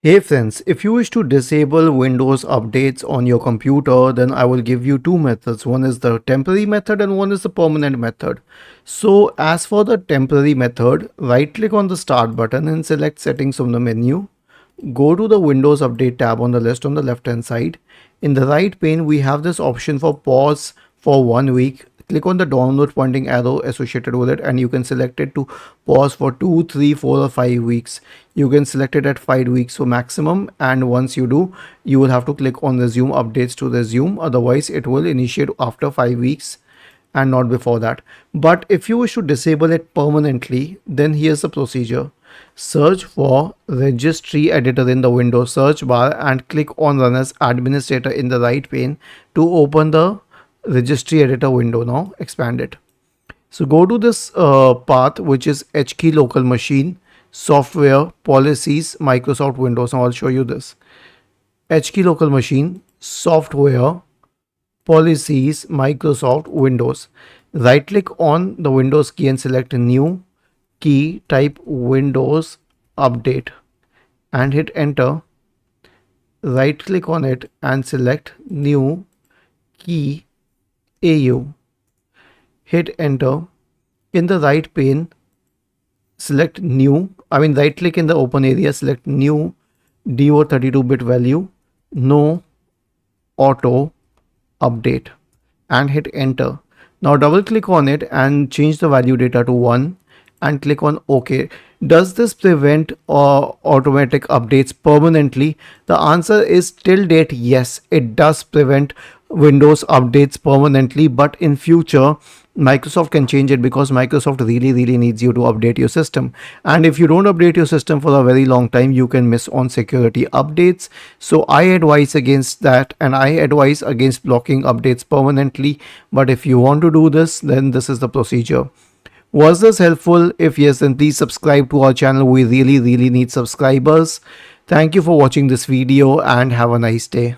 Hey friends, if you wish to disable Windows updates on your computer, then I will give you two methods. One is the temporary method and one is the permanent method. So as for the temporary method, right click on the start button and select settings from the menu. Go to the Windows Update tab on the list on the left hand side. In the right pane, we have this option for pause for 1 week. Click on the downward pointing arrow associated with it and you can select it to pause for 2, 3, 4 or 5 weeks. You can select it at 5 weeks for maximum, and once you do, you will have to click on resume updates to resume. Otherwise, it will initiate after 5 weeks and not before that. But if you wish to disable it permanently, then here's the procedure. Search for registry editor in the Windows search bar and click on run as administrator in the right pane to open the registry editor window. Now expand it. So go to this path, which is HKey local machine, software, policies, Microsoft Windows. Now I'll show you this. HKey local machine, software, policies, Microsoft Windows. Right click on the Windows key and select new key, type Windows Update and hit enter. Right click on it and select new key AU. Hit enter. In the right pane, select right click in the open area, select new DO 32-bit value, no auto update and hit enter. Now double click on it and change the value data to 1 and click on OK. Does this prevent automatic updates permanently? The answer is till date yes, it does prevent Windows updates permanently, but in future Microsoft can change it because Microsoft really needs you to update your system, and if you don't update your system for a very long time, you can miss on security updates. So I advise against that, and I advise against blocking updates permanently. But if you want to do this, then this is the procedure. Was this helpful? If yes, then please subscribe to our channel. We really need subscribers. Thank you for watching this video and have a nice day.